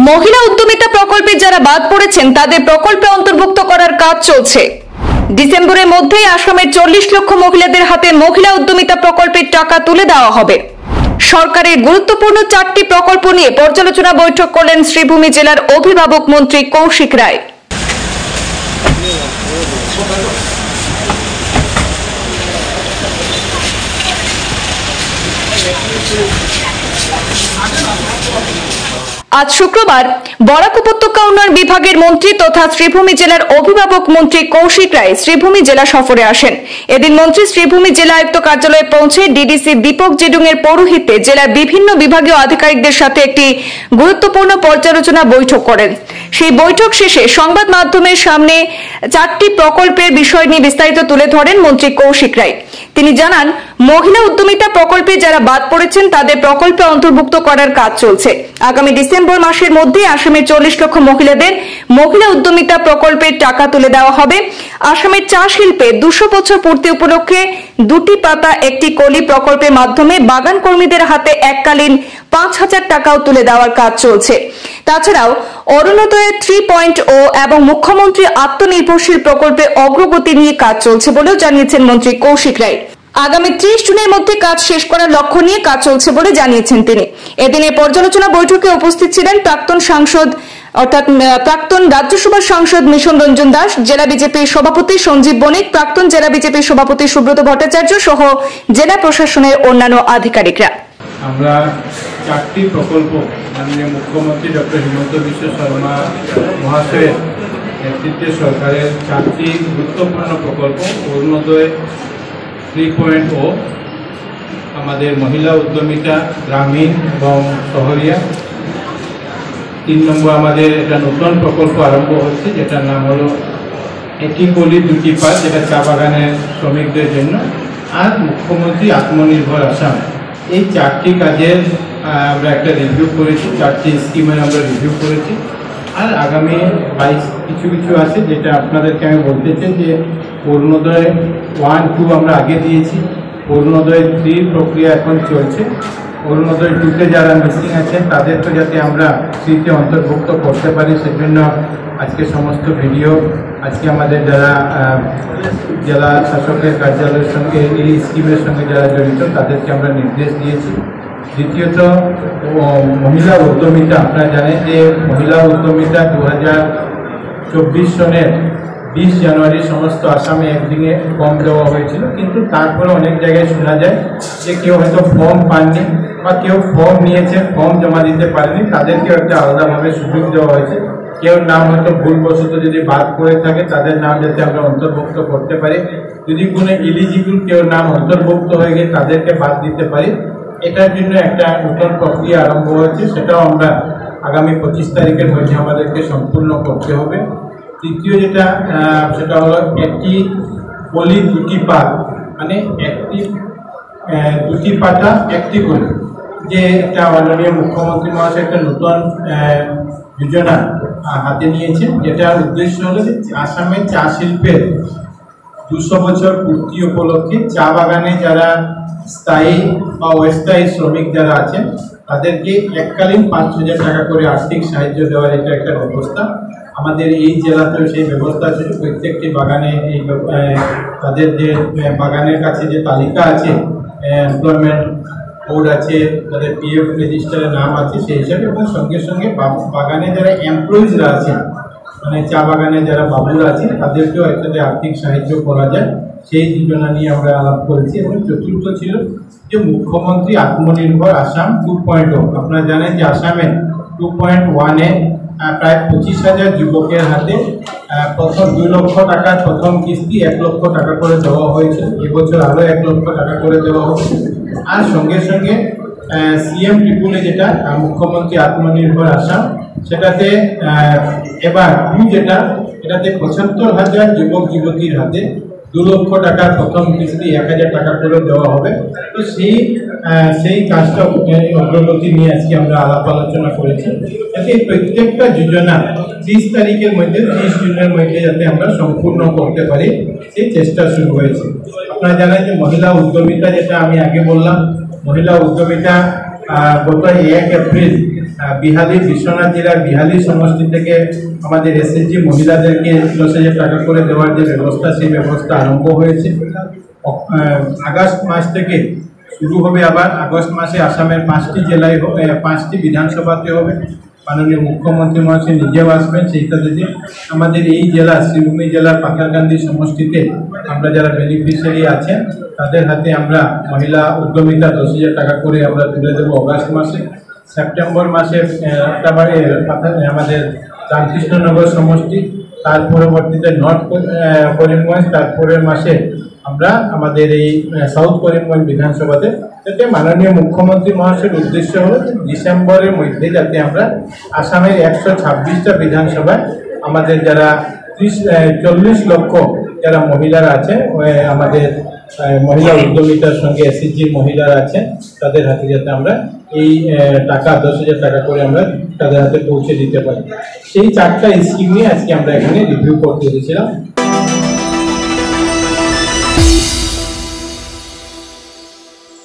মহিলা উদ্যমিতা প্রকল্পে যারা বাদ পড়েছেন তাদের প্রকল্পে অন্তর্ভুক্ত করার কাজ চলছে। ডিসেম্বরের মধ্যেই আসামের 40 লক্ষ মহিলাদের হাতে মহিলা উদ্যমিতা প্রকল্পের টাকা তুলে দেওয়া হবে। সরকারের গুরুত্বপূর্ণ 4টি প্রকল্প নিয়ে পর্যালোচনা বৈঠক করলেন শ্রীভূমি জেলার অভিভাবক মন্ত্রী কৌশিক রায়। আজ শুক্রবার বরাক উপত্যকা উন্নয়ন বিভাগের মন্ত্রী তথা শ্রীভূমি জেলার অভিভাবক মন্ত্রী কৌশিক রায় শ্রীভূমি জেলা সফরে আসেন। এদিন মন্ত্রী শ্রীভূমি জেলা আয়ুক্ত কার্যালয়ে পৌঁছে ডিডিসি দীপক জেডুং এর পৌরোহিত্যে জেলার বিভিন্ন বিভাগীয় আধিকারিকদের সাথে একটি গুরুত্বপূর্ণ পর্যালোচনা বৈঠক করেন। সেই বৈঠক শেষে সংবাদ মাধ্যমের সামনে 4টি প্রকল্পের বিষয় নিয়ে বিস্তারিত তুলে ধরেন মন্ত্রী কৌশিক রায়। তিনি জানান, মহিলা উদ্যমিতা প্রকল্পে যারা বাদ পড়েছেন তাদের প্রকল্পে অন্তর্ভুক্ত করার কাজ চলছে। আগামী ডিসেম্বর মাসের মধ্যে আসামের 40 লক্ষ মহিলাদের মহিলা উদ্যমিতা প্রকল্পের টাকা তুলে দেওয়া হবে। আসামের চা শিল্পে 200 বছর পূর্তি উপলক্ষে 2টি পাতা একটি কলি প্রকল্পের মাধ্যমে বাগান কর্মীদের হাতে এককালীন 5,000 টাকাও তুলে দেওয়ার কাজ চলছে। তাছাড়াও অরুণোদয় 3.0 এবং মুখ্যমন্ত্রী আত্মনির্ভরশীল প্রকল্পে অগ্রগতি নিয়ে কাজ চলছে বলেও জানিয়েছেন মন্ত্রী কৌশিক রায়। আগামী 30 জুনের মধ্যে কাজ শেষ করার লক্ষ্য নিয়ে কাজ চলছে বলে জানিয়েছেন তিনি। এদিনের পর্যালোচনা বৈঠকে উপস্থিত ছিলেন প্রাক্তন সাংসদ অর্থাৎ প্রাক্তন রাজ্যসভার সাংসদ মিশন রঞ্জন দাস, জেলা বিজেপির সভাপতি সঞ্জীব বণিক, প্রাক্তন জেলা বিজেপির সভাপতি সুব্রত ভট্টাচার্য সহ জেলা প্রশাসনের অন্যান্য আধিকারিকরা। আমরা 4টি প্রকল্প মাননীয় মুখ্যমন্ত্রী ডক্টর হিমন্ত বিশ্ব শর্মা মহাশয়ের নেতৃত্বে সরকারের 4টি গুরুত্বপূর্ণ প্রকল্প অরুণোদয় 3.0, আমাদের মহিলা উদ্যমিতা গ্রামীণ এবং শহরিয়া, 3 নম্বর আমাদের একটা নতুন প্রকল্প আরম্ভ হচ্ছে যেটার নাম হলো একটি কলি 2টি পাত, যেটা চা বাগানের শ্রমিকদের জন্য, আর মুখ্যমন্ত্রী আত্মনির্ভর আসাম। এই 4টি কাজের আমরা একটা রিভিউ করেছি, 4টি স্কিমের আমরা রিভিউ করেছি। আর আগামী 22 কিছু আছে যেটা আপনাদেরকে আমি বলতে চাই যে অরুণোদয় 1, 2 আমরা আগে দিয়েছি, অরুণোদয় 3 প্রক্রিয়া এখন চলছে। অরুণোদয় 2তে যারা মিসিং আছেন তাদেরকে যাতে আমরা 3তে অন্তর্ভুক্ত করতে পারি সেজন্য আজকে সমস্ত ভিডিও আজকে আমাদের যারা জেলা শাসকের কার্যালয়ের সঙ্গে এই স্কিমের সঙ্গে যারা জড়িত তাদেরকে আমরা নির্দেশ দিয়েছি। দ্বিতীয়ত মহিলা উদ্যমিতা, আপনারা জানেন যে মহিলা উদ্যমিতা 2024 সনের 20 জানুয়ারি সমস্ত আসামে একদিনে ফর্ম দেওয়া হয়েছিল, কিন্তু তারপরে অনেক জায়গায় শোনা যায় যে কেউ হয়তো ফর্ম পাননি বা কেউ ফর্ম নিয়েছে ফর্ম জমা দিতে পারেনি, তাদেরকেও একটা আলাদাভাবে সুযোগ দেওয়া হয়েছে। কেউ নাম হয়তো ভুলবশত যদি বাদ পড়ে থাকে তাদের নাম যাতে আমরা অন্তর্ভুক্ত করতে পারি, যদি কোনো এলিজিবল কেউ নাম অন্তর্ভুক্ত হয়ে গিয়ে তাদেরকে বাদ দিতে পারি, এটার জন্য একটা নতুন প্রক্রিয়া আরম্ভ হয়েছে। সেটাও আমরা আগামী 25 তারিখের মধ্যে আমাদেরকে সম্পূর্ণ করতে হবে। তৃতীয় যেটা সেটা হলো একটি কলি 2টি পাত, মানে একটি 2টি পাতা একটি কলি, যে একটা মাননীয় মুখ্যমন্ত্রী মহাশয় একটা নতুন যোজনা হাতে নিয়েছেন, যেটার উদ্দেশ্য হলো যে আসামের চা শিল্পের 200 বছর পূর্তি উপলক্ষে চা বাগানে যারা স্থায়ী বা অস্থায়ী শ্রমিক যারা আছেন তাদেরকে এককালীন 5,000 টাকা করে আর্থিক সাহায্য দেওয়ার এটা একটা ব্যবস্থা। আমাদের এই জেলাতেও সেই ব্যবস্থা ছিল। প্রত্যেকটি বাগানে এই তাদের যে বাগানের কাছে যে তালিকা আছে, এমপ্লয়মেন্ট বোর্ড আছে, তাদের পিএফ রেজিস্টারের নাম আছে সেই হিসাবে, এবং সঙ্গে সঙ্গে বাগানে যারা এমপ্লয়িজরা আছেন মানে চা বাগানে যারা বাবুরা আছে তাদেরকেও একসাথে আর্থিক সাহায্য করা যায়, সেই যোজনা নিয়ে আমরা আলাপ করেছি। এবং চতুর্থ ছিল যে মুখ্যমন্ত্রী আত্মনির্ভর আসাম 2.0। আপনারা জানেন যে আসামে 2.1-এ প্রায় 25,000 যুবকের হাতে প্রথম 2 লক্ষ টাকার প্রথম কিস্তি 1 লক্ষ টাকা করে দেওয়া হয়েছে। এবছর আরও 1 লক্ষ টাকা করে দেওয়া হবে। আর সঙ্গে সঙ্গে CM ট্রিপুলে যেটা মুখ্যমন্ত্রী আত্মনির্ভর আসাম, সেটাতে এবার যেটা এটাতে 75,000 যুবক যুবতীর হাতে 2 লক্ষ টাকার প্রথম কিস্তি 1,000 টাকা করে দেওয়া হবে। তো সেই কাজটা অগ্রগতি নিয়ে আজকে আমরা আলাপ আলোচনা করেছি, যাতে প্রত্যেকটা যোজনা 30 তারিখের মধ্যে 30 জুনের মধ্যে যাতে আমরা সম্পূর্ণ করতে পারি সেই চেষ্টা শুরু হয়েছে। আপনারা জানেন যে মহিলা উদ্যমিতা, যেটা আমি আগে বললাম, মহিলা উদ্যমিতা গত 1 এপ্রিল বিহালী বিশ্বনাথ জেলার বিহালী সমষ্টি থেকে আমাদের এসএসজি মহিলাদেরকে 10,000 টাকা করে দেওয়ার যে ব্যবস্থা, সেই ব্যবস্থা আরম্ভ হয়েছে। আগস্ট মাস থেকে শুরু হবে। আবার আগস্ট মাসে আসামের 5টি জেলায় 5টি বিধানসভাতে হবে। মাননীয় মুখ্যমন্ত্রী মহাশয় নিজেও আসবেন সেই কাজে। আমাদের এই জেলা শ্রীভূমি জেলার পাথারকান্দি সমষ্টিতে আমরা যারা বেনিফিশিয়ারি আছেন তাদের হাতে আমরা মহিলা উদ্যমিতা 10,000 টাকা করে আমরা তুলে দেবো আগস্ট মাসে। সেপ্টেম্বর মাসে আমাদের রামকৃষ্ণনগর সমষ্টি, তার পরবর্তীতে নর্থ করিমগঞ্জ, তারপরের মাসে আমরা আমাদের এই সাউথ করিমগঞ্জ বিধানসভাতে, যাতে মাননীয় মুখ্যমন্ত্রী মহাশয়ের উদ্দেশ্য হলো ডিসেম্বরের মধ্যে যাতে আমরা আসামের 126টা বিধানসভায় আমাদের যারা 40 লক্ষ যারা মহিলারা আছে, আমাদের মহিলা উদ্যমিতার সঙ্গে এসএসজি মহিলারা আছেন, তাদের হাতে যাতে আমরা এই টাকা 10,000 টাকা করে আমরা তাদের হাতে পৌঁছে দিতে পারি। সেই 4টা স্কিম নিয়ে আজকে আমরা এখানে রিভিউ করতে এসেছিলাম।